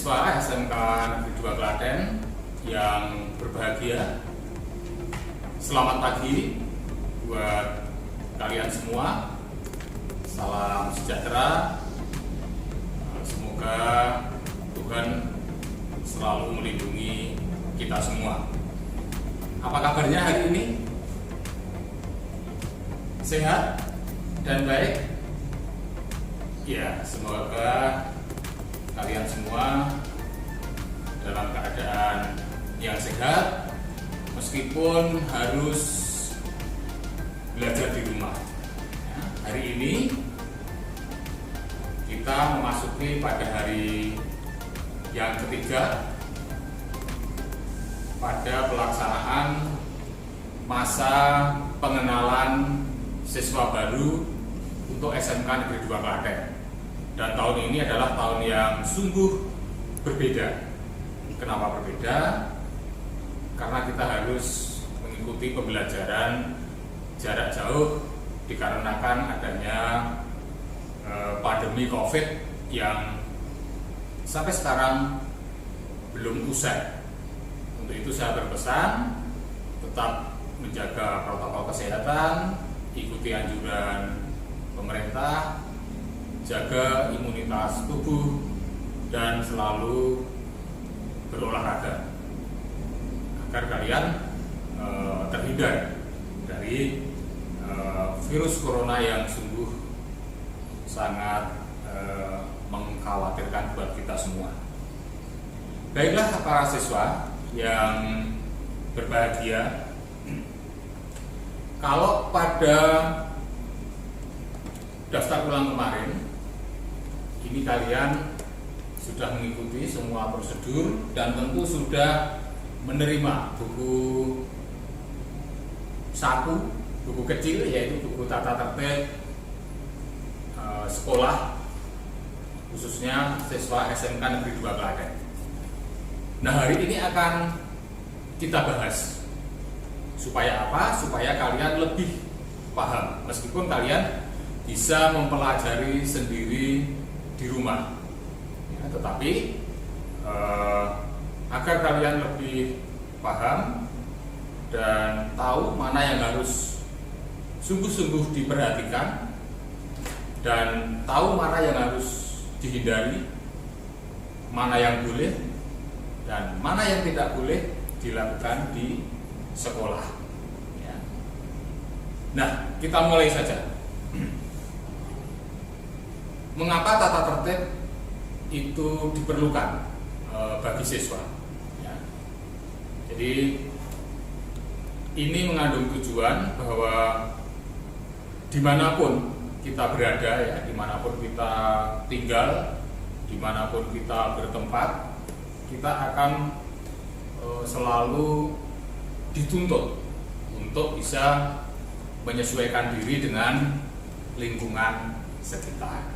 siswa SMK Negeri 2 Klaten yang berbahagia. Selamat pagi buat kalian semua. Salam sejahtera. Semoga Tuhan selalu melindungi kita semua. Apa kabarnya hari ini? Sehat dan baik? Ya, semoga kalian semua dalam keadaan yang sehat meskipun harus belajar di rumah. Hari ini kita memasuki pada hari yang ketiga pada pelaksanaan masa pengenalan siswa baru untuk SMK Negeri 2 Klaten. Dan tahun ini adalah tahun yang sungguh berbeda. Kenapa berbeda? Karena kita harus mengikuti pembelajaran jarak jauh dikarenakan adanya pandemi COVID yang sampai sekarang belum usai. Untuk itu saya berpesan tetap menjaga protokol kesehatan, ikuti anjuran pemerintah, jaga imunitas tubuh, dan selalu berolahraga agar kalian terhindar dari virus corona yang sungguh sangat mengkhawatirkan buat kita semua. Baiklah para siswa yang berbahagia, kalau pada daftar ulang kemarin ini kalian sudah mengikuti semua prosedur dan tentu sudah menerima buku saku, buku kecil, yaitu buku tata tertib sekolah khususnya siswa SMK Negeri 2 Klaten. Nah, hari ini akan kita bahas supaya apa? Supaya kalian lebih paham meskipun kalian bisa mempelajari sendiri di rumah. Tetapi agar kalian lebih paham dan tahu mana yang harus sungguh-sungguh diperhatikan dan tahu mana yang harus dihindari, mana yang boleh dan mana yang tidak boleh dilakukan di sekolah. Nah, kita mulai saja. Mengapa tata tertib itu diperlukan bagi siswa? Jadi ini mengandung tujuan bahwa dimanapun kita berada, ya, dimanapun kita tinggal, dimanapun kita bertempat, kita akan selalu dituntut untuk bisa menyesuaikan diri dengan lingkungan sekitar.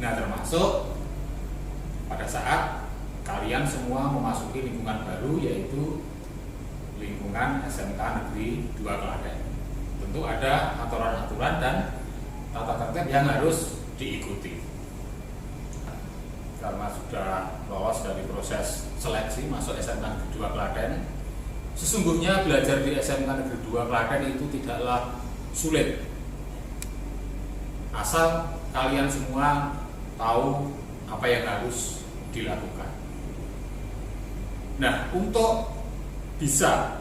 Nah, termasuk pada saat kalian semua memasuki lingkungan baru, yaitu lingkungan SMK Negeri 2 Klaten. Tentu ada aturan-aturan dan tata tertib yang harus diikuti. Karena sudah lolos dari proses seleksi masuk SMK Negeri 2 Klaten, sesungguhnya belajar di SMK Negeri 2 Klaten itu tidaklah sulit. Asal kalian semua tahu apa yang harus dilakukan. Nah, untuk bisa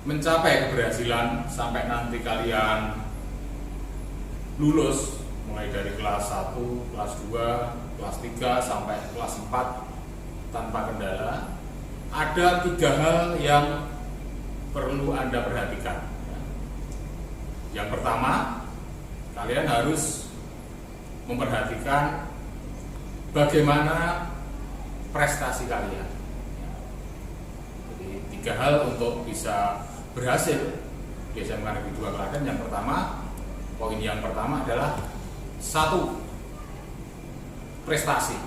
mencapai keberhasilan sampai nanti kalian lulus mulai dari kelas 1, kelas 2, kelas 3 sampai kelas 4 tanpa kendala, ada 3 hal yang perlu Anda perhatikan. Yang pertama, kalian harus memperhatikan bagaimana prestasi kalian. Jadi 3 hal untuk bisa berhasil di SMK Negeri 2 Klaten. Yang pertama, poin yang pertama adalah 1, prestasi.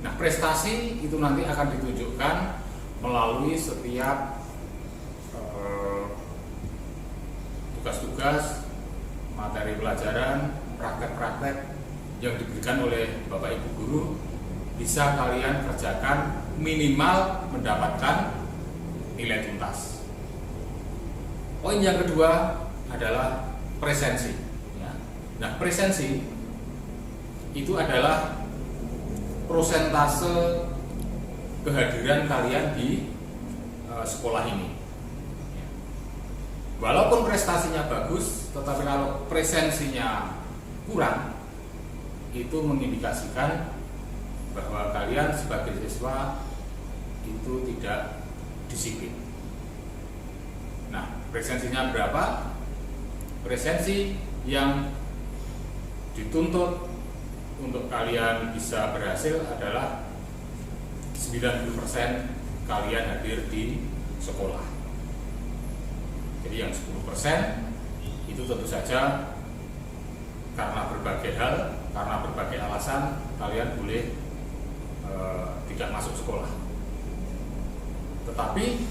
Nah, prestasi itu nanti akan ditunjukkan melalui setiap tugas-tugas, materi pelajaran, praktek-praktek yang diberikan oleh Bapak Ibu guru bisa kalian kerjakan minimal mendapatkan nilai tuntas. Poin yang kedua adalah presensi. Nah, presensi itu adalah prosentase kehadiran kalian di sekolah ini. Walaupun prestasinya bagus, tetapi kalau presensinya kurang, itu mengindikasikan bahwa kalian sebagai siswa itu tidak disiplin. Nah, presensinya berapa? Presensi yang dituntut untuk kalian bisa berhasil adalah 90% kalian hadir di sekolah. Jadi yang 10% itu tentu saja karena berbagai hal, karena berbagai alasan kalian boleh tidak masuk sekolah. Tetapi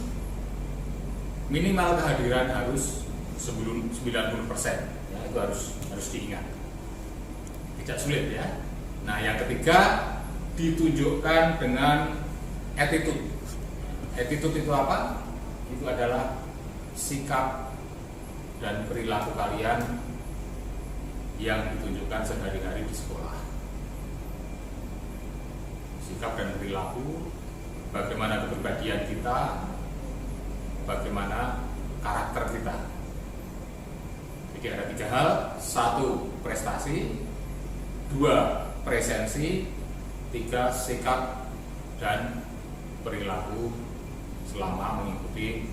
minimal kehadiran harus sebelum 90%, ya, itu harus diingat. Tidak sulit ya. Nah, yang ketiga ditunjukkan dengan attitude. Attitude itu apa? Itu adalah sikap dan perilaku kalian yang ditunjukkan sehari-hari di sekolah. Sikap dan perilaku, bagaimana kepribadian kita, bagaimana karakter kita. Jadi ada 3 hal: 1, prestasi; 2, presensi; 3, sikap dan perilaku selama mengikuti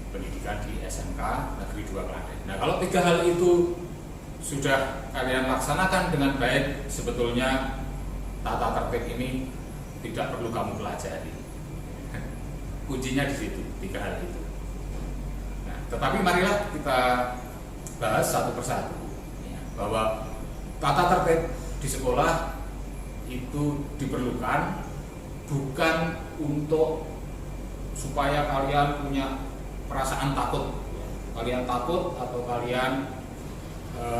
pendidikan di SMK Negeri 2 Klaten. Nah, kalau 3 hal itu sudah kalian laksanakan dengan baik, sebetulnya tata tertib ini tidak perlu kamu pelajari. Kuncinya di situ, 3 hal itu. Nah, tetapi marilah kita bahas satu persatu, bahwa tata tertib di sekolah itu diperlukan bukan untuk supaya kalian punya perasaan takut, kalian takut atau kalian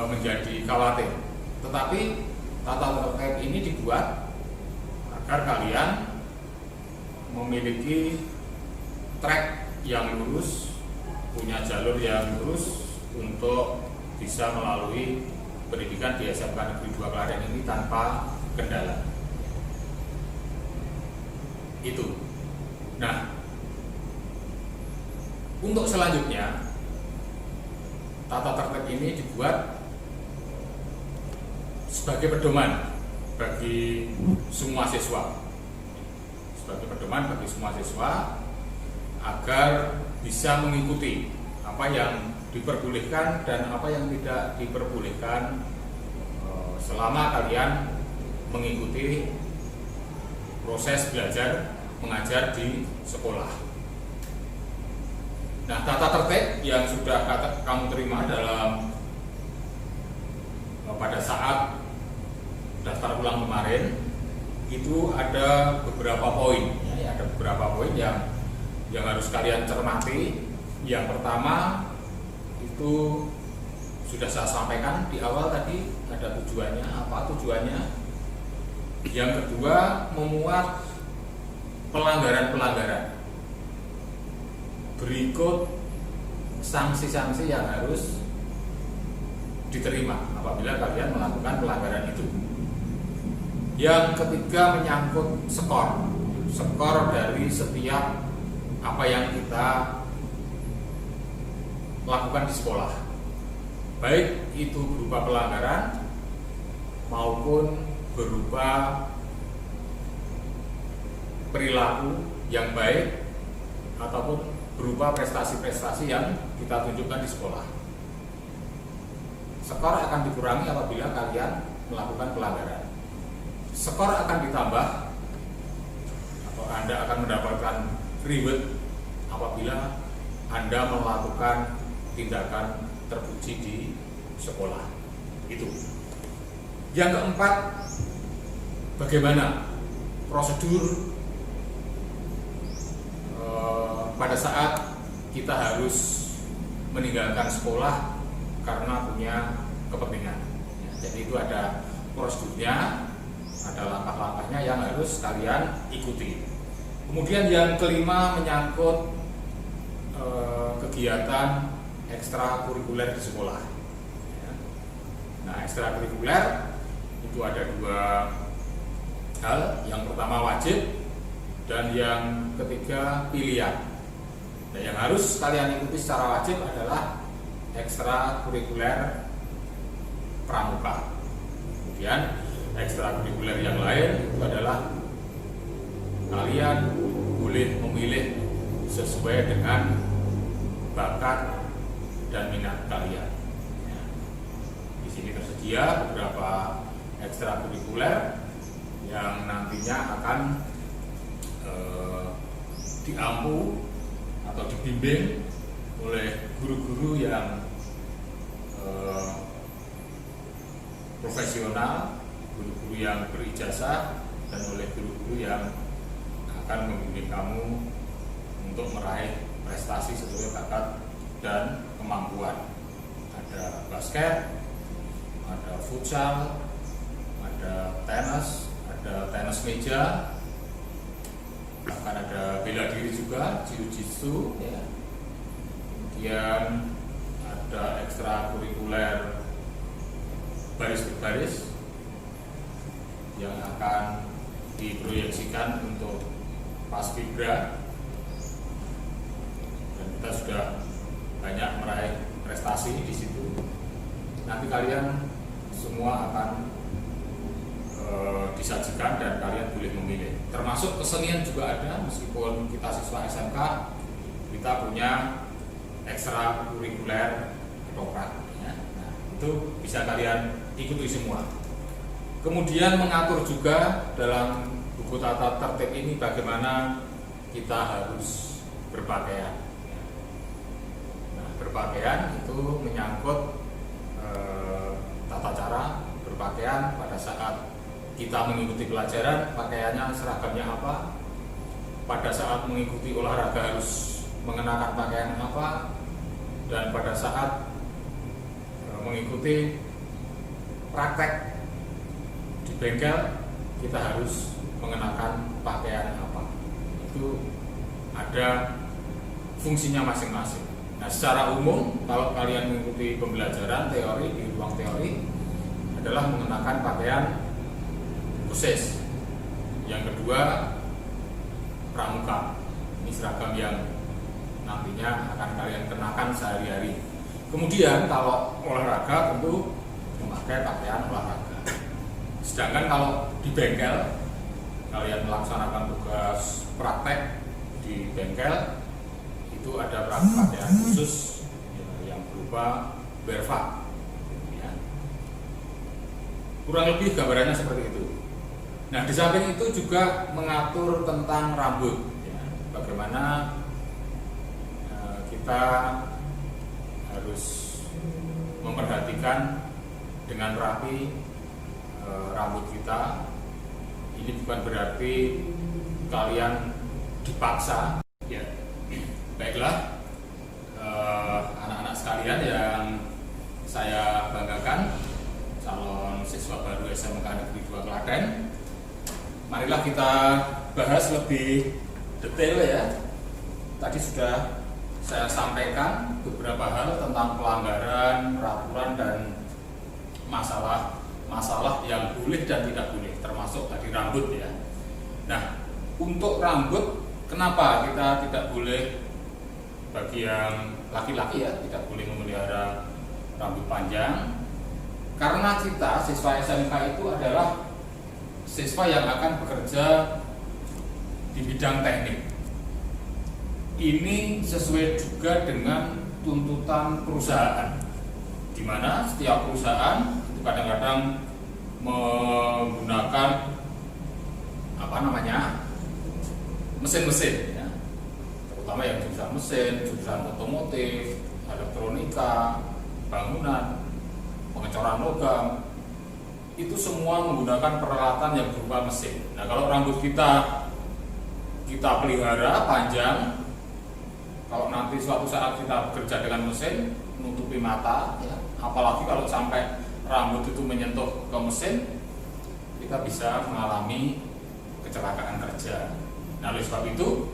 menjadi khawatir. Tetapi tata tertib ini dibuat agar kalian memiliki track yang lurus, punya jalur yang lurus untuk bisa melalui pendidikan di SMK Negeri 2 Klaten ini tanpa kendala. Itu. Nah, untuk selanjutnya tata tertib ini dibuat sebagai pedoman bagi semua siswa. Sebagai pedoman bagi semua siswa agar bisa mengikuti apa yang diperbolehkan dan apa yang tidak diperbolehkan selama kalian mengikuti proses belajar mengajar di sekolah. Nah, tata tertib yang sudah kamu terima pada saat daftar ulang kemarin itu ada beberapa poin, ya, ada beberapa poin yang harus kalian cermati. Yang pertama itu sudah saya sampaikan di awal tadi, ada tujuannya. Apa tujuannya? Yang kedua, memuat pelanggaran-pelanggaran. Berikut sanksi-sanksi yang harus diterima apabila kalian melakukan pelanggaran itu. Yang ketiga, menyangkut skor dari setiap apa yang kita lakukan di sekolah, baik itu berupa pelanggaran maupun berupa perilaku yang baik ataupun berupa prestasi-prestasi yang kita tunjukkan di sekolah. Skor akan dikurangi apabila kalian melakukan pelanggaran. Skor akan ditambah atau Anda akan mendapatkan reward apabila Anda melakukan tindakan terpuji di sekolah. Itu. Yang keempat, bagaimana prosedur pada saat kita harus meninggalkan sekolah karena punya kepentingan. Jadi itu ada prosedurnya, ada langkah-langkahnya yang harus kalian ikuti. Kemudian yang kelima menyangkut kegiatan ekstrakurikuler di sekolah. Nah, ekstrakurikuler itu ada dua hal. Yang pertama wajib dan yang ketiga pilihan. Nah, yang harus kalian ikuti secara wajib adalah ekstrakurikuler pramuka. Kemudian ekstrakurikuler yang lain itu adalah kalian boleh memilih sesuai dengan bakat dan minat kalian. Di sini tersedia beberapa ekstrakurikuler yang nantinya akan diampu atau dibimbing oleh guru-guru yang profesional, guru-guru yang berijazah, dan oleh guru-guru yang akan membimbing kamu untuk meraih prestasi sesuai bakat dan kemampuan. Ada basket, ada futsal, ada tenis meja, bahkan ada bela diri juga, jiu-jitsu, ya. Kemudian ada ekstrakurikuler baris berbaris yang akan diproyeksikan untuk paskibra, dan kita sudah banyak meraih prestasi di situ. Nanti kalian semua akan disajikan dan kalian boleh memilih. Termasuk kesenian juga ada, meskipun kita siswa SMK, kita punya ekstrakurikuler ketoprak. Ya. Nah, itu bisa kalian ikuti semua. Kemudian mengatur juga dalam buku tata tertib ini bagaimana kita harus berpakaian. Nah, berpakaian itu menyangkut tata cara berpakaian pada saat kita mengikuti pelajaran, pakaiannya seragamnya apa, pada saat mengikuti olahraga harus mengenakan pakaian apa, dan pada saat mengikuti praktek di bengkel kita harus mengenakan pakaian apa. Itu ada fungsinya masing-masing. Nah, secara umum kalau kalian mengikuti pembelajaran teori di ruang teori adalah mengenakan pakaian khusus. Yang kedua, pramuka. Ini seragam yang nantinya akan kalian kenakan sehari-hari. Kemudian kalau olahraga tentu memakai pakaian olahraga. Sedangkan kalau di bengkel kalian melaksanakan tugas praktek di bengkel, itu ada pakaian khusus yang berupa berva. Ya. Kurang lebih gambarannya seperti itu. Nah, di samping itu juga mengatur tentang rambut, ya. Bagaimana kita harus memperhatikan dengan rapi rambut kita. Ini bukan berarti kalian dipaksa, ya. Baiklah, anak-anak sekalian yang saya banggakan, calon siswa baru SMK Negeri 2 Klaten. Marilah kita bahas lebih detail, ya. Tadi sudah saya sampaikan beberapa hal tentang pelanggaran, peraturan, dan masalah yang boleh dan tidak boleh, termasuk tadi rambut, ya. Nah, untuk rambut, kenapa kita tidak boleh, bagi yang laki-laki ya, tidak boleh memelihara rambut panjang? Karena kita siswa SMK itu adalah siswa yang akan bekerja di bidang teknik. Ini sesuai juga dengan tuntutan perusahaan, di mana setiap perusahaan itu kadang-kadang menggunakan mesin-mesin, ya. Terutama yang jurusan mesin, jurusan otomotif, elektronika, bangunan, pengecoran logam, itu semua menggunakan peralatan yang berupa mesin. Nah, kalau rambut kita pelihara panjang, kalau nanti suatu saat kita bekerja dengan mesin, menutupi mata, ya. Apalagi kalau sampai rambut itu menyentuh ke mesin, kita bisa mengalami kecelakaan kerja. Nah, oleh sebab itu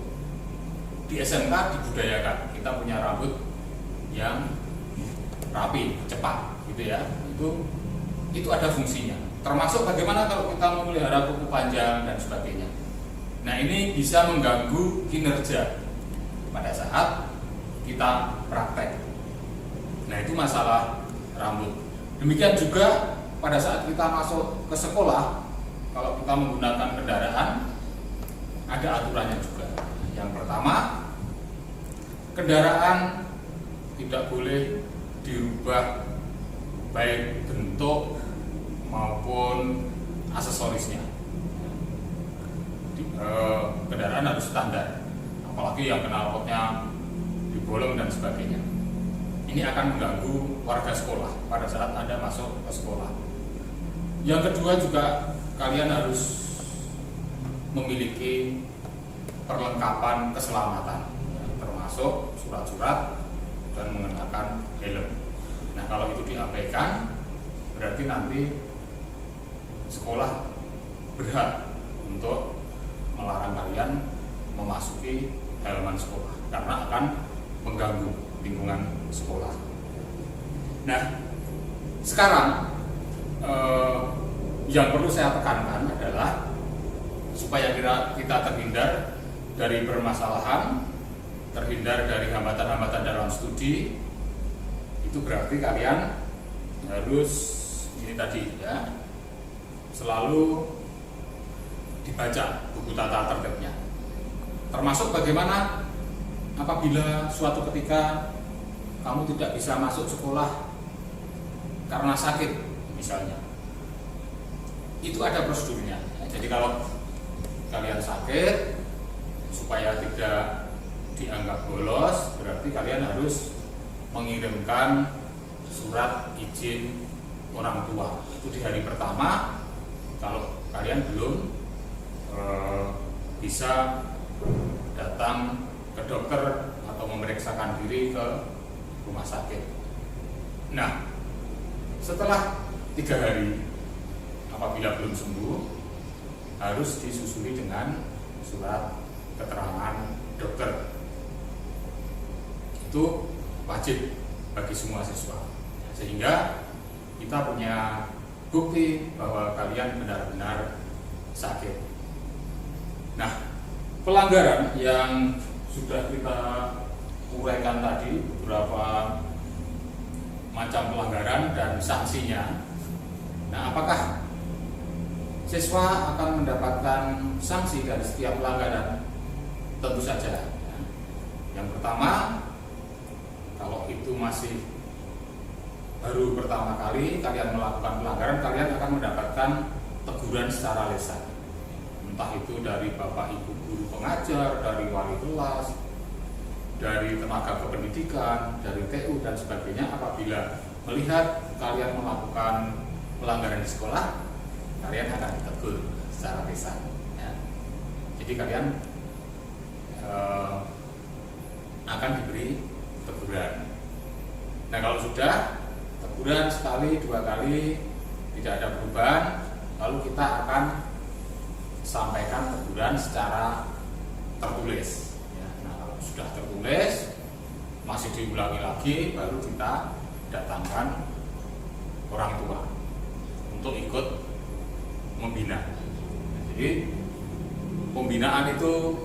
di SMK dibudayakan kita punya rambut yang rapi, cepat, gitu ya. Itu ada fungsinya. Termasuk bagaimana kalau kita memelihara kuku panjang dan sebagainya. Nah, ini bisa mengganggu kinerja pada saat kita praktek. Nah, itu masalah rambut. Demikian juga pada saat kita masuk ke sekolah, kalau kita menggunakan kendaraan, ada aturannya juga. Yang pertama, kendaraan tidak boleh dirubah baik bentuk maupun aksesorisnya. Kendaraan harus standar, apalagi yang knalpotnya dibolong dan sebagainya. Ini akan mengganggu warga sekolah pada saat Anda masuk ke sekolah. Yang kedua juga kalian harus memiliki perlengkapan keselamatan, termasuk surat-surat dan mengenakan helm. Nah, kalau itu diabaikan, berarti nanti sekolah berhak untuk melarang kalian memasuki halaman sekolah karena akan mengganggu lingkungan sekolah. Nah, sekarang yang perlu saya tekankan adalah supaya kita terhindar dari permasalahan, terhindar dari hambatan-hambatan dalam studi, itu berarti kalian harus ini tadi ya, selalu dibaca buku tata tertibnya. Termasuk bagaimana apabila suatu ketika kamu tidak bisa masuk sekolah karena sakit misalnya, itu ada prosedurnya. Jadi kalau kalian sakit, supaya tidak dianggap bolos, berarti kalian harus mengirimkan surat izin orang tua. Itu di hari pertama, kalau kalian belum bisa datang ke dokter atau memeriksakan diri ke rumah sakit. Nah, setelah 3 hari apabila belum sembuh, harus disusuli dengan surat keterangan dokter. Itu wajib bagi semua siswa, sehingga kita punya bukti bahwa kalian benar-benar sakit. Nah, pelanggaran yang sudah kita uraikan tadi, beberapa macam pelanggaran dan sanksinya. Nah, apakah siswa akan mendapatkan sanksi dari setiap pelanggaran? Tentu saja. Yang pertama, kalau itu masih baru pertama kali kalian melakukan pelanggaran, kalian akan mendapatkan teguran secara lisan. Entah itu dari bapak ibu guru pengajar, dari wali kelas, dari tenaga kependidikan, dari TU dan sebagainya. Apabila melihat kalian melakukan pelanggaran di sekolah, kalian akan ditegur secara lisan ya. Jadi kalian akan diberi teguran. Nah, kalau sudah teguran sekali, 2 kali tidak ada perubahan, lalu kita akan sampaikan teguran secara tertulis ya. Nah, kalau sudah tertulis masih diulangi lagi, baru kita datangkan orang tua untuk ikut membina. Jadi pembinaan itu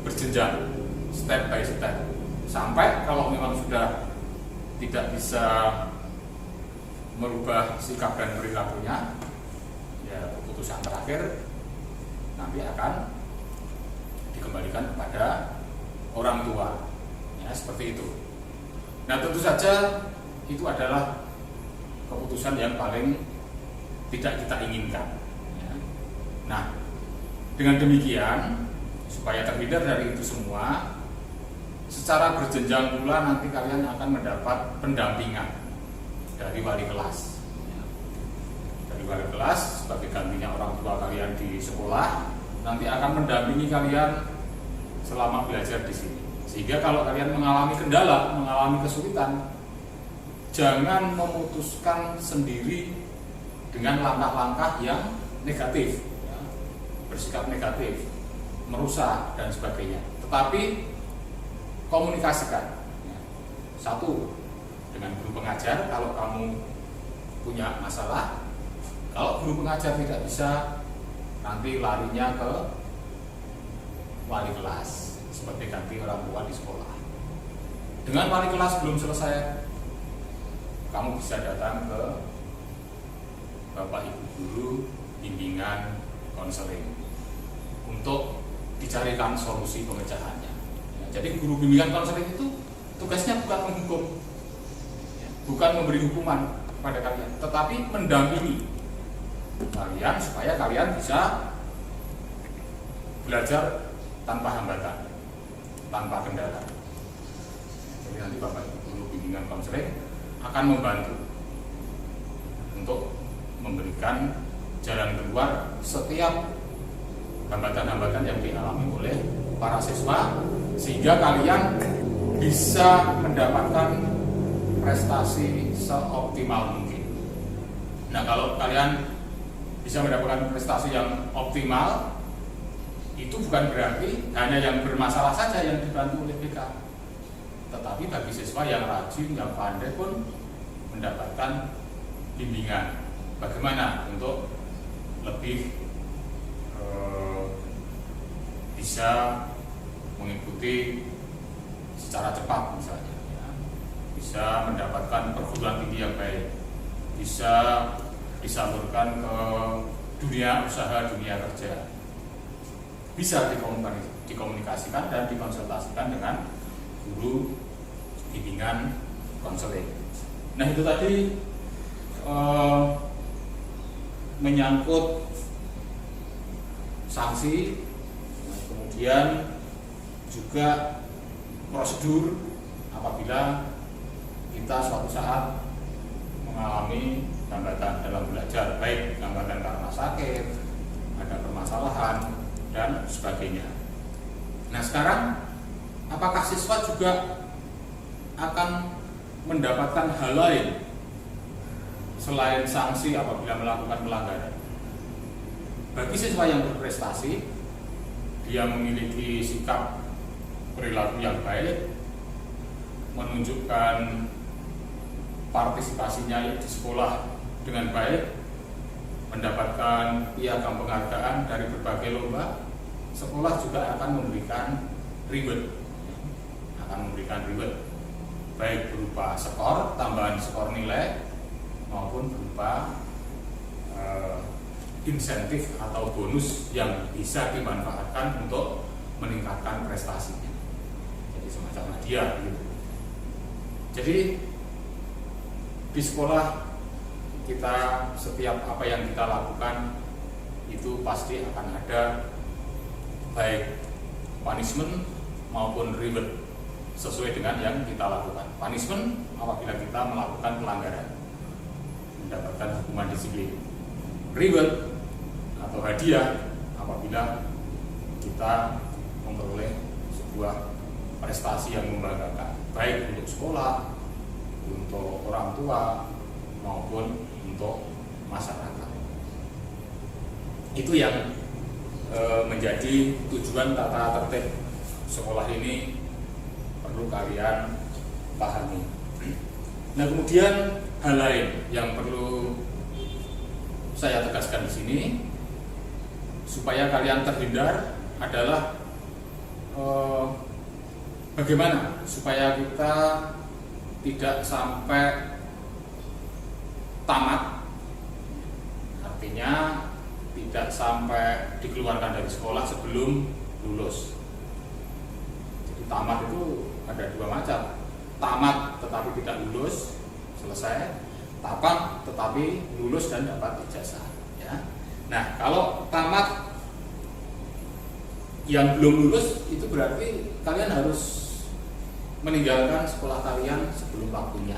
berjenjang, step by step, sampai kalau memang sudah tidak bisa merubah sikap dan perilakunya, ya keputusan terakhir nanti akan dikembalikan kepada orang tua ya, seperti itu. Nah, tentu saja itu adalah keputusan yang paling tidak kita inginkan ya. Nah, dengan demikian supaya terhindar dari itu semua, secara berjenjang pula nanti kalian akan mendapat pendampingan dari wali kelas ya. Dari wali kelas sebagai gantinya orang tua kalian di sekolah, nanti akan mendampingi kalian selama belajar di sini. Sehingga kalau kalian mengalami kendala, mengalami kesulitan, jangan memutuskan sendiri dengan langkah-langkah yang negatif ya. bersikap negatif, merusak dan sebagainya. Tetapi komunikasikan. Satu, dengan guru pengajar kalau kamu punya masalah. Kalau guru pengajar tidak bisa, nanti larinya ke wali kelas, seperti ganti orang tua di sekolah. Dengan wali kelas belum selesai, kamu bisa datang ke Bapak Ibu guru bimbingan konseling untuk dicarikan solusi pemecahannya. Jadi guru bimbingan konseling itu tugasnya bukan menghukum, bukan memberi hukuman kepada kalian, tetapi mendampingi kalian supaya kalian bisa belajar tanpa hambatan, tanpa kendala. Jadi nanti Bapak Ibu guru bimbingan konseling akan membantu untuk memberikan jalan keluar setiap hambatan-hambatan yang dialami oleh para siswa, sehingga kalian bisa mendapatkan prestasi seoptimal mungkin. Nah, kalau kalian bisa mendapatkan prestasi yang optimal, itu bukan berarti hanya yang bermasalah saja yang dibantu oleh BK, tetapi bagi siswa yang rajin, yang pandai pun mendapatkan bimbingan bagaimana untuk lebih bisa mengikuti secara cepat misalnya, ya. Bisa mendapatkan perguruan tinggi yang baik, bisa disalurkan ke dunia usaha, dunia kerja, bisa dikomunikasikan dan dikonsultasikan dengan guru bimbingan konseling. Nah, itu tadi menyangkut sanksi, kemudian juga prosedur apabila kita suatu saat mengalami hambatan dalam belajar, baik hambatan karena sakit, ada permasalahan dan sebagainya. Nah, sekarang apakah siswa juga akan mendapatkan hal lain selain sanksi apabila melakukan pelanggaran? Bagi siswa yang berprestasi, dia memiliki sikap perilaku yang baik, menunjukkan partisipasinya di sekolah dengan baik, mendapatkan piagam penghargaan dari berbagai lomba, sekolah juga akan memberikan reward, baik berupa skor, tambahan skor nilai, maupun berupa insentif atau bonus yang bisa dimanfaatkan untuk meningkatkan prestasinya. Jadi semacam hadiah gitu. Jadi di sekolah kita, setiap apa yang kita lakukan itu pasti akan ada baik punishment maupun reward sesuai dengan yang kita lakukan. Punishment apabila kita melakukan pelanggaran, mendapatkan hukuman disiplin. Reward atau hadiah apabila kita memperoleh sebuah prestasi yang membanggakan, baik untuk sekolah, untuk orang tua, maupun untuk masyarakat. Itu yang menjadi tujuan tata tertib sekolah ini perlu kalian pahami. Nah, kemudian hal lain yang perlu saya tegaskan di sini supaya kalian terhindar adalah bagaimana supaya kita tidak sampai tamat, artinya tidak sampai dikeluarkan dari sekolah sebelum lulus. Jadi tamat itu ada dua macam: tamat tetapi tidak lulus, selesai; tamat tetapi lulus dan dapat ijazah, ya. Nah, kalau tamat yang belum lulus itu berarti kalian harus meninggalkan sekolah kalian sebelum waktunya.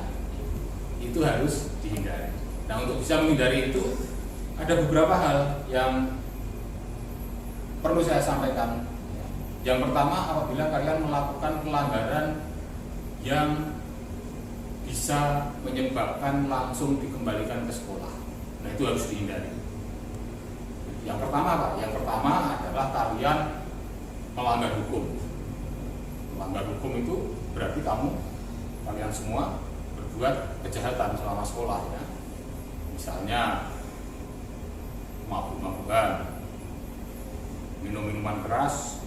Itu harus dihindari. Nah, untuk bisa menghindari itu ada beberapa hal yang perlu saya sampaikan. Yang pertama, apabila kalian melakukan pelanggaran yang bisa menyebabkan langsung dikembalikan ke sekolah, nah itu harus dihindari. Yang pertama apa? Yang pertama adalah kalian melanggar hukum. Melanggar hukum itu berarti kalian semua berbuat kejahatan selama sekolah ya. Misalnya mabuk-mabukan, minum-minuman keras,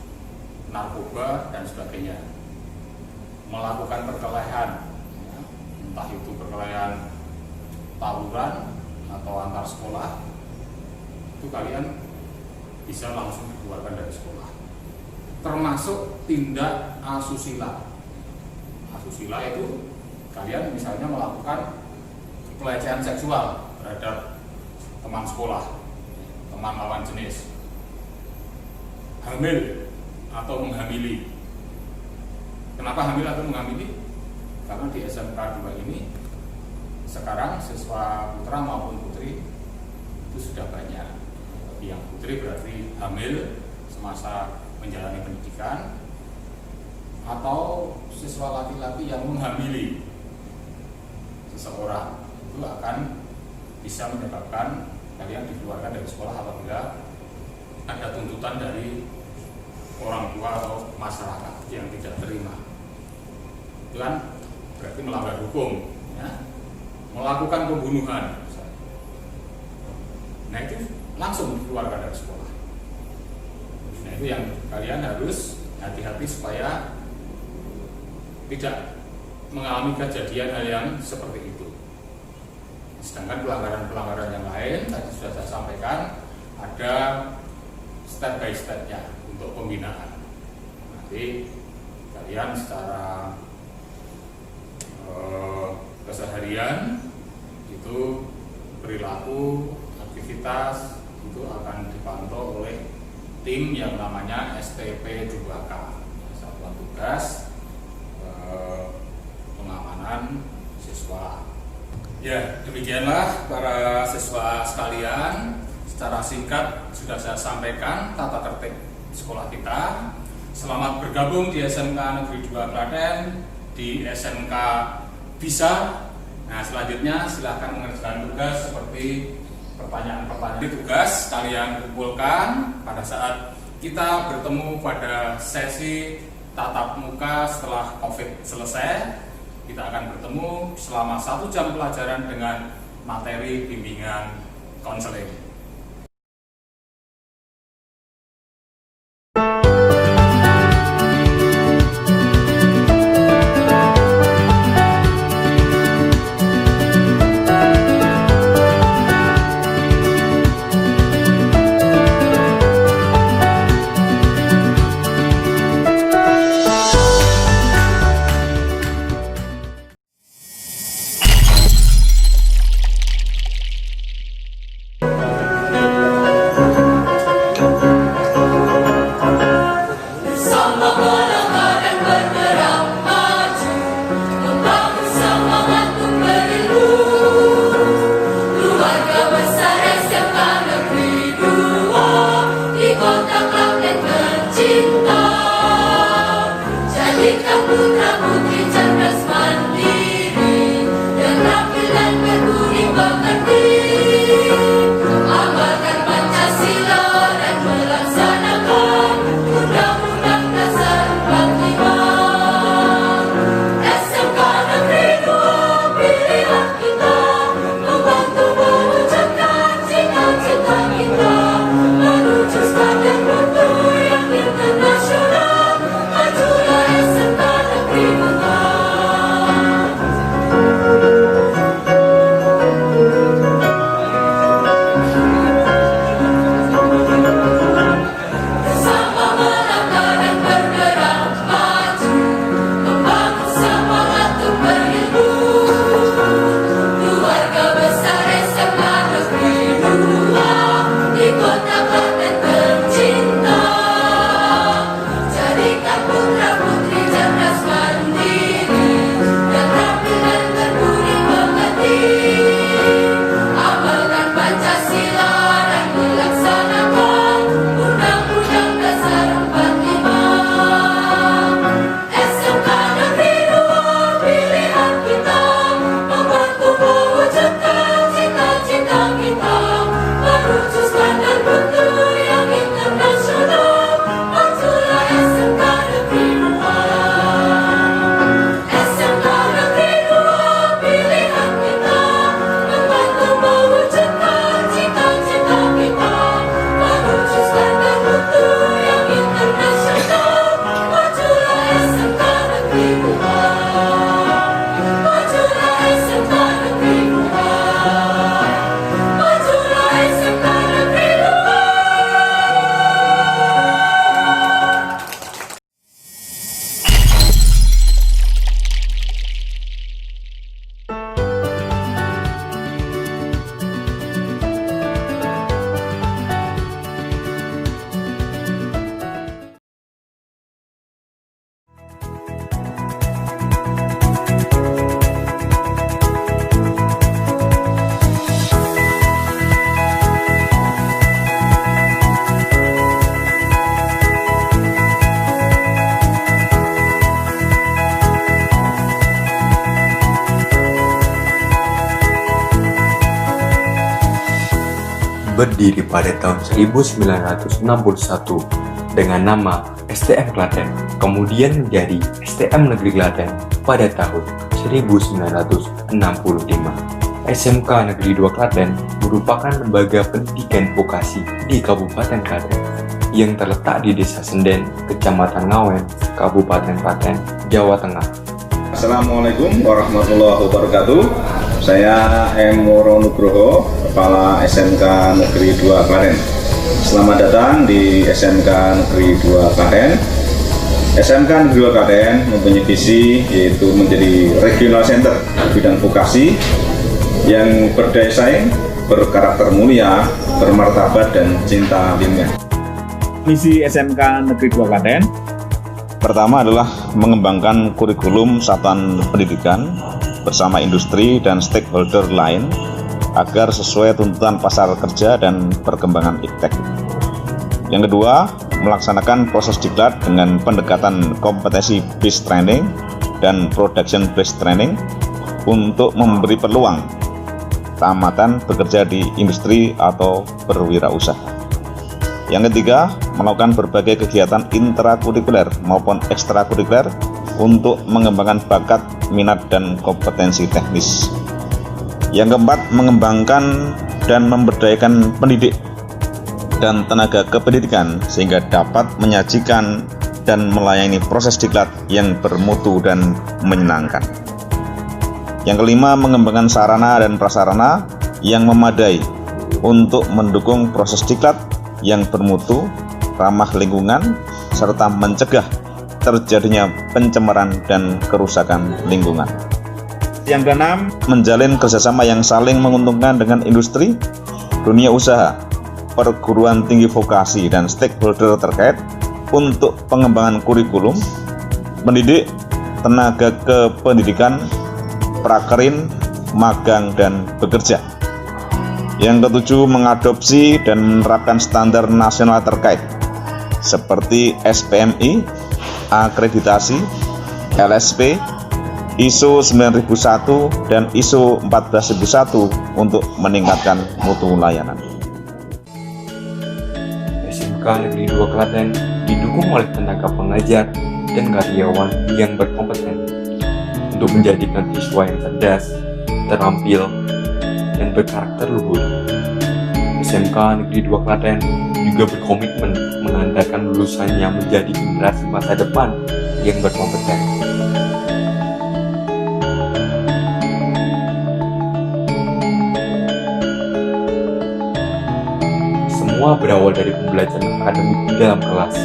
narkoba dan sebagainya. Melakukan perkelahian, ya, entah itu perkelahian tawuran atau antar sekolah, itu kalian bisa langsung dikeluarkan dari sekolah. Termasuk tindak asusila. Asusila itu kalian misalnya melakukan pelecehan seksual terhadap teman sekolah, teman lawan jenis, hamil atau menghamili. Kenapa hamil atau menghamili? Karena di SMK 2 ini sekarang siswa putra maupun putri itu sudah banyak. Yang putri berarti hamil semasa menjalani pendidikan, atau siswa laki-laki yang menghamili seseorang, itu akan bisa menyebabkan kalian dikeluarkan dari sekolah apabila ada tuntutan dari orang tua atau masyarakat yang tidak terima. Itu kan berarti melanggar hukum ya. Melakukan pembunuhan misalnya. Nah itu langsung dikeluarkan dari sekolah. Nah itu yang kalian harus hati-hati supaya tidak mengalami kejadian hal yang seperti itu. Sedangkan pelanggaran-pelanggaran yang lain tadi sudah saya sampaikan, ada step by step-nya untuk pembinaan. Nanti kalian secara keseharian itu perilaku, aktivitas itu akan dipantau oleh tim yang namanya STP 2K, Satuan Tugas Pengamanan Siswa. Ya, demikianlah para siswa sekalian, secara singkat sudah saya sampaikan tata tertib sekolah kita. Selamat bergabung di SMK Negeri 2 Klaten, di SMK Bisa. Nah, selanjutnya silahkan mengerjakan tugas seperti pertanyaan-pertanyaan tugas kalian kumpulkan pada saat kita bertemu pada sesi tatap muka setelah COVID selesai. Kita akan bertemu selama 1 jam pelajaran dengan materi bimbingan konseling. Menuju standar berdiri pada tahun 1961 dengan nama STM Klaten, kemudian menjadi STM Negeri Klaten pada tahun 1965. SMK Negeri 2 Klaten merupakan lembaga pendidikan vokasi di Kabupaten Klaten yang terletak di Desa Senden, Kecamatan Ngawen, Kabupaten Klaten, Jawa Tengah. Assalamualaikum warahmatullahi wabarakatuh. Saya M. Woro Nugroho, Kepala SMK Negeri 2 Klaten. Selamat datang di SMK Negeri 2 Klaten. SMK Negeri 2 Klaten mempunyai visi yaitu menjadi regional center bidang vokasi yang berdaya saing, berkarakter mulia, bermartabat, dan cinta lingkungan. Misi SMK Negeri 2 Klaten Pertama adalah mengembangkan kurikulum satuan pendidikan bersama industri dan stakeholder lain agar sesuai tuntutan pasar kerja dan perkembangan iptek. Yang kedua, melaksanakan proses diklat dengan pendekatan kompetensi based training dan production based training untuk memberi peluang tamatan bekerja di industri atau berwirausaha. Yang ketiga, melakukan berbagai kegiatan intrakurikuler maupun ekstrakurikuler untuk mengembangkan bakat, minat, dan kompetensi teknis. Yang keempat, mengembangkan dan memberdayakan pendidik dan tenaga kependidikan sehingga dapat menyajikan dan melayani proses diklat yang bermutu dan menyenangkan. Yang kelima, mengembangkan sarana dan prasarana yang memadai untuk mendukung proses diklat yang bermutu, ramah lingkungan, serta mencegah terjadinya pencemaran dan kerusakan lingkungan. Yang keenam, menjalin kerjasama yang saling menguntungkan dengan industri, dunia usaha, perguruan tinggi vokasi, dan stakeholder terkait untuk pengembangan kurikulum, pendidik, tenaga kependidikan, prakerin, magang, dan bekerja. Yang ketujuh, mengadopsi dan menerapkan standar nasional terkait seperti SPMI, akreditasi, LSP, ISO 9001, dan ISO 14001 untuk meningkatkan mutu layanan. SMK Negeri 2 Klaten didukung oleh tenaga pengajar dan karyawan yang berkompeten untuk menjadikan siswa yang cerdas, terampil, dan berkarakter luhur. SMK Negeri 2 Klaten juga berkomitmen mengantarkan lulusannya menjadi generasi masa depan yang berkompeten. Semua berawal dari pembelajaran akademik di dalam kelas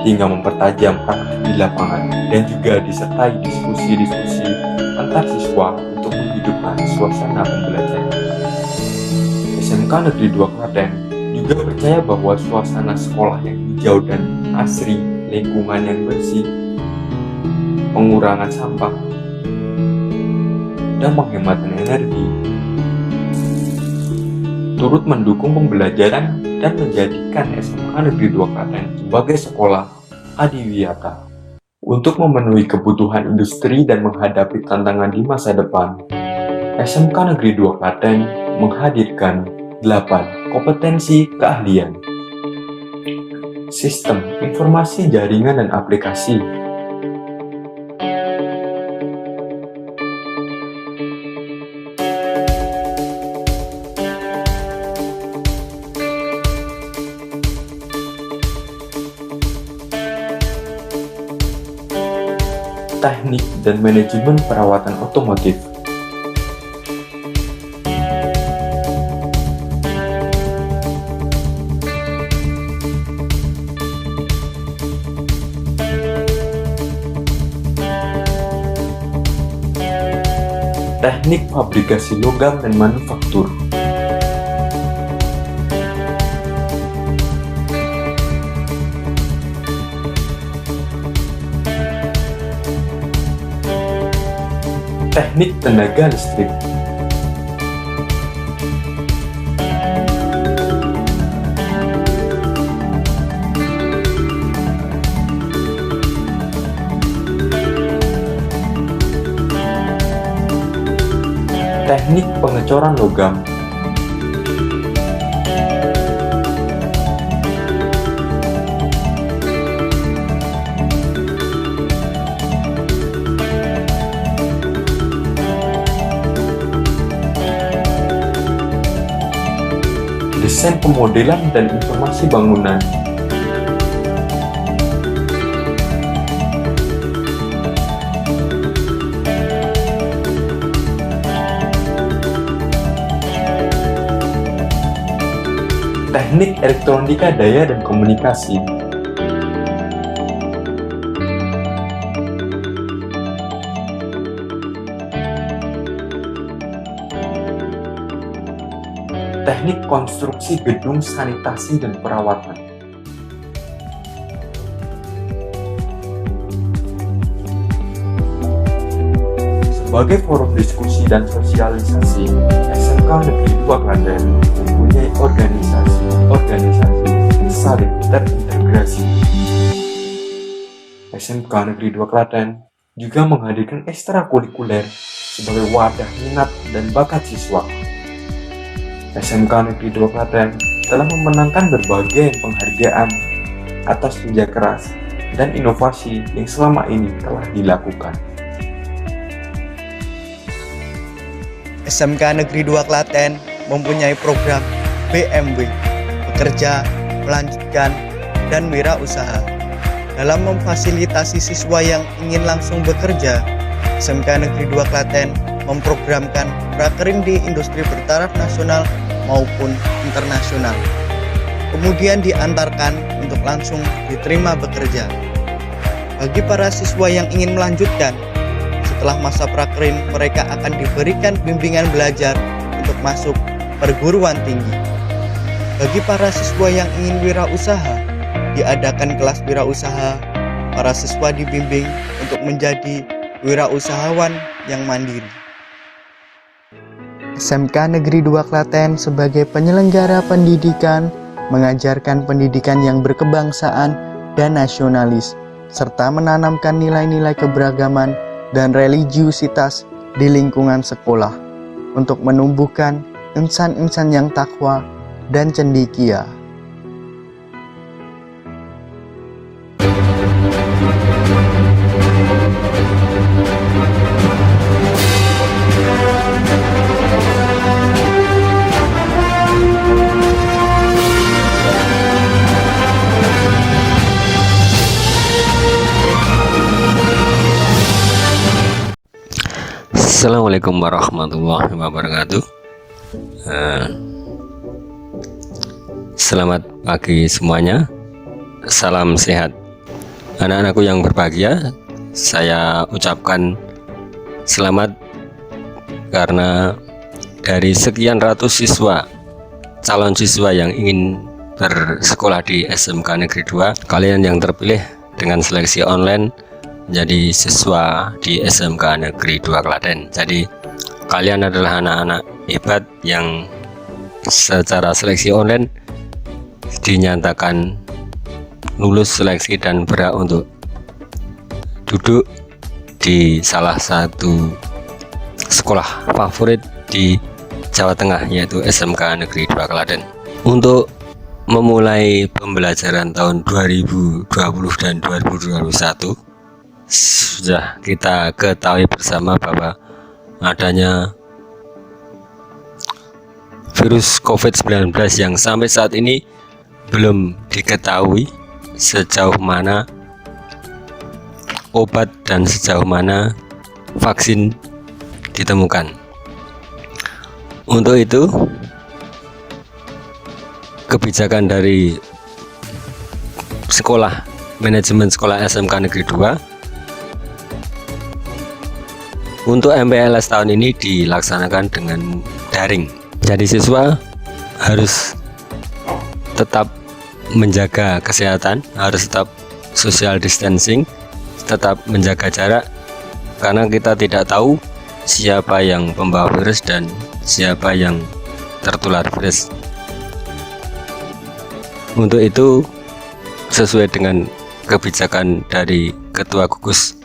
hingga mempertajam praktik di lapangan dan juga disertai diskusi-diskusi antar siswa untuk menghidupkan suasana pembelajaran. SMK Negeri 2 Klaten juga percaya bahwa suasana sekolah yang hijau dan asri, lingkungan yang bersih, pengurangan sampah, dan penghematan energi turut mendukung pembelajaran dan menjadikan SMK Negeri 2 Klaten sebagai sekolah adiwiyata. Untuk memenuhi kebutuhan industri dan menghadapi tantangan di masa depan, SMK Negeri 2 Klaten menghadirkan 8 kompetensi keahlian. Sistem informasi jaringan dan aplikasi, teknik dan manajemen perawatan otomotif, teknik fabrikasi logam dan manufaktur, teknik tenaga listrik, teknik pengecoran logam, desain pemodelan dan informasi bangunan, teknik elektronika daya dan komunikasi, teknik konstruksi gedung sanitasi dan perawatan, sebagai forum diskusi dan sosialisasi. SMK Negeri 2 Klaten mempunyai organisasi yang saling terintegrasi. SMK Negeri 2 Klaten juga menghadirkan ekstrakurikuler sebagai wadah minat dan bakat siswa. SMK Negeri 2 Klaten telah memenangkan berbagai penghargaan atas kerja keras dan inovasi yang selama ini telah dilakukan. SMK Negeri 2 Klaten mempunyai program BMW, bekerja, melanjutkan, dan wirausaha. Dalam memfasilitasi siswa yang ingin langsung bekerja, SMK Negeri 2 Klaten memprogramkan prakerin di industri bertaraf nasional maupun internasional. Kemudian diantarkan untuk langsung diterima bekerja. Bagi para siswa yang ingin melanjutkan, setelah masa prakerin mereka akan diberikan bimbingan belajar untuk masuk perguruan tinggi. Bagi para siswa yang ingin wirausaha, diadakan kelas wirausaha. Para siswa dibimbing untuk menjadi wirausahawan yang mandiri. SMK Negeri 2 Klaten sebagai penyelenggara pendidikan mengajarkan pendidikan yang berkebangsaan dan nasionalis, serta menanamkan nilai-nilai keberagaman dan religiusitas di lingkungan sekolah untuk menumbuhkan insan-insan yang takwa dan cendekia. Assalamualaikum warahmatullahi wabarakatuh. Selamat pagi semuanya. Salam sehat. Anak-anakku yang berbahagia, saya ucapkan selamat karena dari sekian ratus siswa, calon siswa yang ingin bersekolah di SMK Negeri 2, kalian yang terpilih dengan seleksi online menjadi siswa di SMK Negeri 2 Klaten. Jadi kalian adalah anak-anak hebat yang secara seleksi online dinyatakan lulus seleksi dan berhak untuk duduk di salah satu sekolah favorit di Jawa Tengah, yaitu SMK Negeri 2 Klaten. Untuk memulai pembelajaran tahun 2020 dan 2021, sudah kita ketahui bersama bahwa adanya virus COVID-19 yang sampai saat ini belum diketahui sejauh mana obat dan sejauh mana vaksin ditemukan. Untuk itu, kebijakan dari sekolah, manajemen sekolah SMK Negeri 2 untuk MPLS tahun ini dilaksanakan dengan daring. Jadi siswa harus tetap menjaga kesehatan, harus tetap social distancing, tetap menjaga jarak, karena kita tidak tahu siapa yang pembawa virus dan siapa yang tertular virus. Untuk itu, sesuai dengan kebijakan dari Ketua Gugus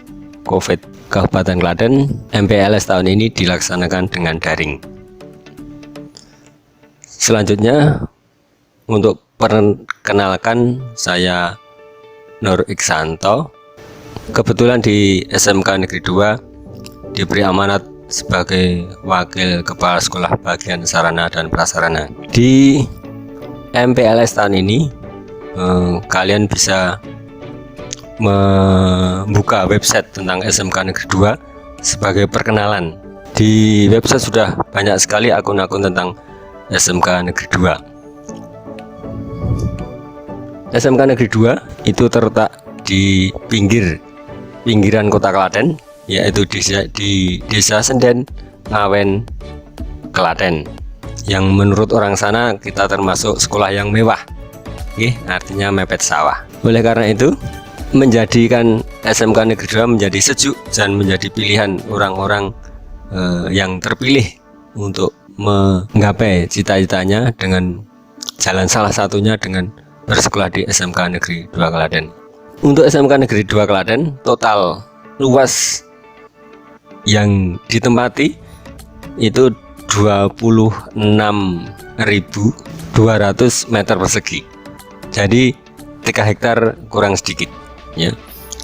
COVID Kabupaten Klaten, MPLS tahun ini dilaksanakan dengan daring. Selanjutnya, untuk perkenalkan, saya Nur Iksanto. Kebetulan di SMK Negeri 2 diberi amanat sebagai Wakil Kepala Sekolah Bagian Sarana dan Prasarana. Di MPLS tahun ini kalian bisa membuka website tentang SMK Negeri 2 sebagai perkenalan. Di website sudah banyak sekali akun-akun tentang SMK Negeri 2. SMK Negeri 2 itu terletak di pinggiran kota Klaten, yaitu di Desa Senden, Ngawen, Klaten. Yang menurut orang sana kita termasuk sekolah yang mewah, artinya mepet sawah. Oleh karena itu, menjadikan SMK Negeri 2 menjadi sejuk dan menjadi pilihan orang-orang yang terpilih untuk menggapai cita-citanya dengan jalan salah satunya dengan bersekolah di SMK Negeri 2 Klaten. Untuk SMK Negeri 2 Klaten, total luas yang ditempati itu 26.200 meter persegi. Jadi 3 hektar kurang sedikit ya.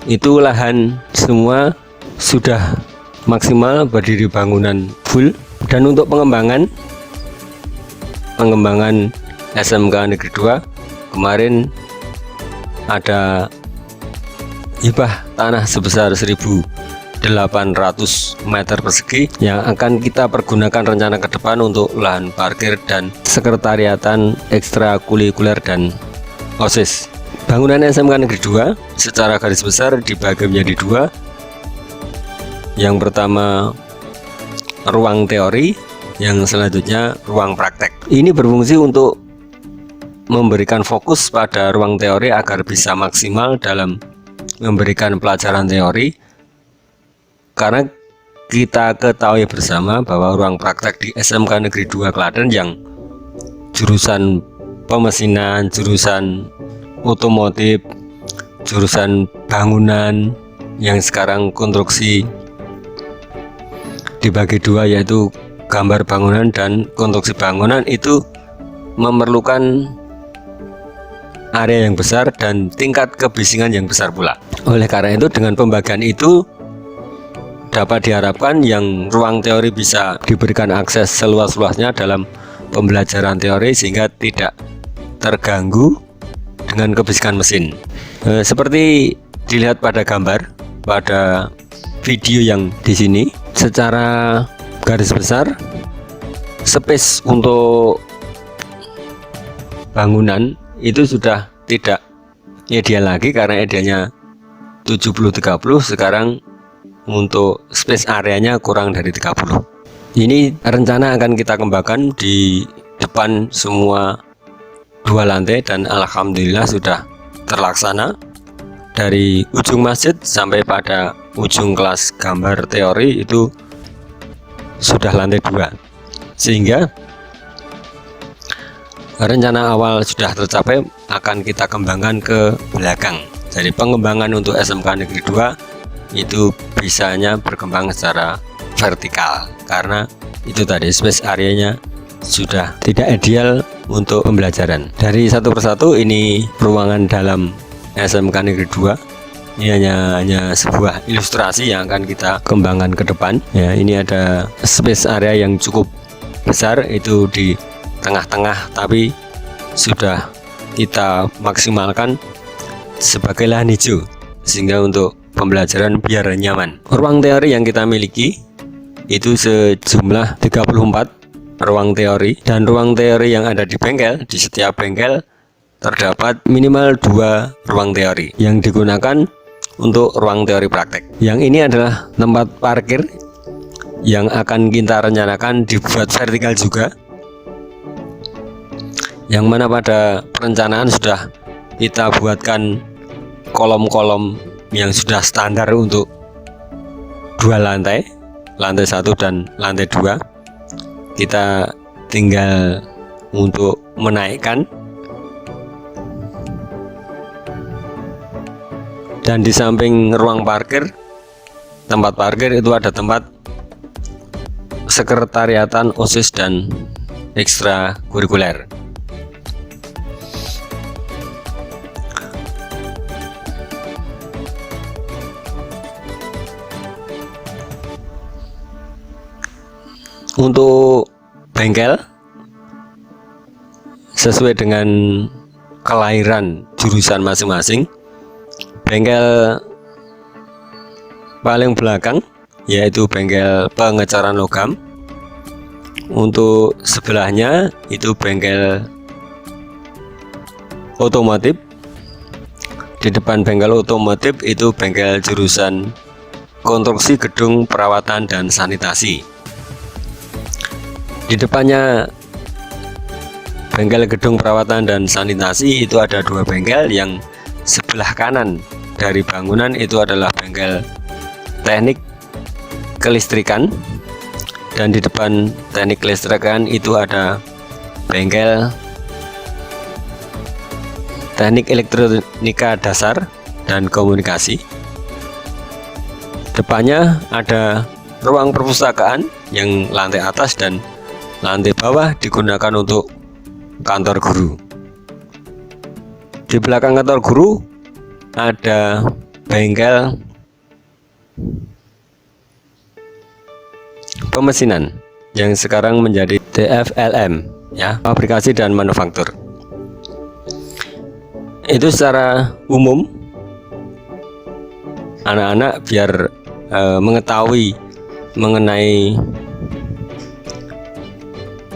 Itu lahan semua sudah maksimal berdiri bangunan full. Dan untuk pengembangan SMK Negeri 2 kemarin ada hibah tanah sebesar 1.800 meter persegi yang akan kita pergunakan rencana ke depan untuk lahan parkir dan sekretariatan ekstrakurikuler dan OSIS. Bangunan SMK Negeri 2 secara garis besar dibagi menjadi 2. Yang pertama ruang teori, yang selanjutnya ruang praktek. Ini berfungsi untuk memberikan fokus pada ruang teori agar bisa maksimal dalam memberikan pelajaran teori, karena kita ketahui bersama bahwa ruang praktek di SMK Negeri 2 Klaten yang jurusan pemesinan, jurusan otomotif, jurusan bangunan yang sekarang konstruksi dibagi 2, yaitu gambar bangunan dan konstruksi bangunan, itu memerlukan area yang besar dan tingkat kebisingan yang besar pula. Oleh karena itu, dengan pembagian itu dapat diharapkan yang ruang teori bisa diberikan akses seluas-luasnya dalam pembelajaran teori sehingga tidak terganggu dengan kebisingan mesin. Seperti dilihat pada gambar, pada video yang di sini, secara garis besar space untuk bangunan itu sudah tidak ideal lagi, karena idealnya 70-30, sekarang untuk space areanya kurang dari 30. Ini rencana akan kita kembangkan di depan semua 2 lantai, dan alhamdulillah sudah terlaksana. Dari ujung masjid sampai pada ujung kelas gambar teori itu sudah lantai 2, sehingga rencana awal sudah tercapai, akan kita kembangkan ke belakang. Jadi pengembangan untuk SMK Negeri 2 itu bisanya berkembang secara vertikal, karena itu tadi space areanya sudah tidak ideal untuk pembelajaran. Dari satu persatu ini ruangan dalam SMK Negeri 2. Ini hanya sebuah ilustrasi yang akan kita kembangkan ke depan. Ya, ini ada space area yang cukup besar itu di tengah-tengah, tapi sudah kita maksimalkan sebagai lahan hijau sehingga untuk pembelajaran biar nyaman. Ruang teori yang kita miliki itu sejumlah 34 ruang teori, dan ruang teori yang ada di bengkel, di setiap bengkel terdapat minimal 2 ruang teori yang digunakan untuk ruang teori praktek. Yang ini adalah tempat parkir yang akan kita rencanakan dibuat vertikal juga, yang mana pada perencanaan sudah kita buatkan kolom-kolom yang sudah standar untuk 2 lantai, lantai 1 dan lantai 2. Kita tinggal untuk menaikkan. Dan di samping ruang parkir, tempat parkir itu ada tempat sekretariatan OSIS dan ekstrakurikuler. Untuk bengkel sesuai dengan kelahiran jurusan masing-masing. Bengkel paling belakang yaitu bengkel pengecoran logam. Untuk sebelahnya itu bengkel otomotif. Di depan bengkel otomotif itu bengkel jurusan konstruksi gedung perawatan dan sanitasi. Di depannya bengkel gedung perawatan dan sanitasi itu ada dua bengkel. Yang sebelah kanan dari bangunan itu adalah bengkel teknik kelistrikan, dan di depan teknik kelistrikan itu ada bengkel teknik elektronika dasar dan komunikasi. Depannya ada ruang perpustakaan yang lantai atas dan lantai bawah digunakan untuk kantor guru. Di belakang kantor guru ada bengkel pemesinan yang sekarang menjadi DFLM, ya, fabrikasi dan manufaktur. Itu secara umum anak-anak biar mengetahui mengenai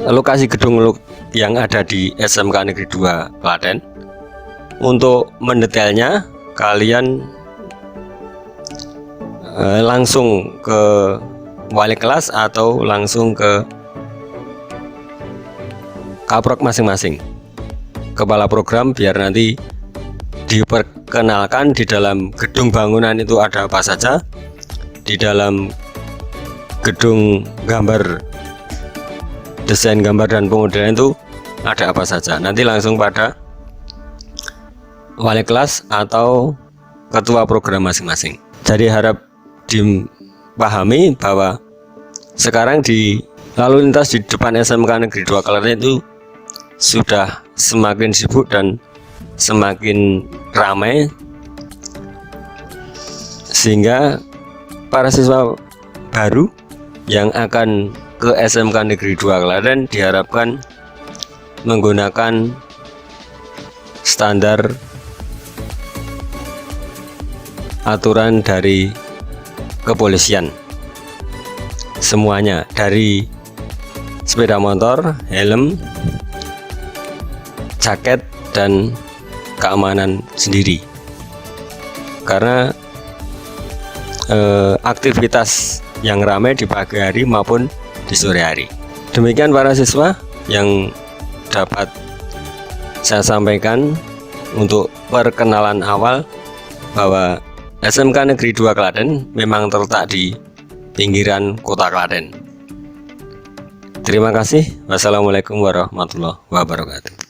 lokasi gedung yang ada di SMK Negeri 2 Klaten. Untuk mendetailnya kalian langsung ke wali kelas atau langsung ke kaprok masing-masing, kepala program, biar nanti diperkenalkan di dalam gedung bangunan itu ada apa saja, di dalam gedung gambar, desain gambar dan pemodelan itu ada apa saja. Nanti langsung pada wali kelas atau ketua program masing-masing. Jadi harap dipahami bahwa sekarang di lalu lintas di depan SMK Negeri 2 Klaten itu sudah semakin sibuk dan semakin ramai, sehingga para siswa baru yang akan ke SMK Negeri 2 Klaten diharapkan menggunakan standar aturan dari kepolisian, semuanya, dari sepeda motor, helm, jaket, dan keamanan sendiri. Karena aktivitas yang ramai di pagi hari maupun di sore hari. Demikian para siswa yang dapat saya sampaikan untuk perkenalan awal bahwa SMK Negeri 2 Klaten memang terletak di pinggiran kota Klaten. Terima kasih. Wassalamualaikum warahmatullahi wabarakatuh.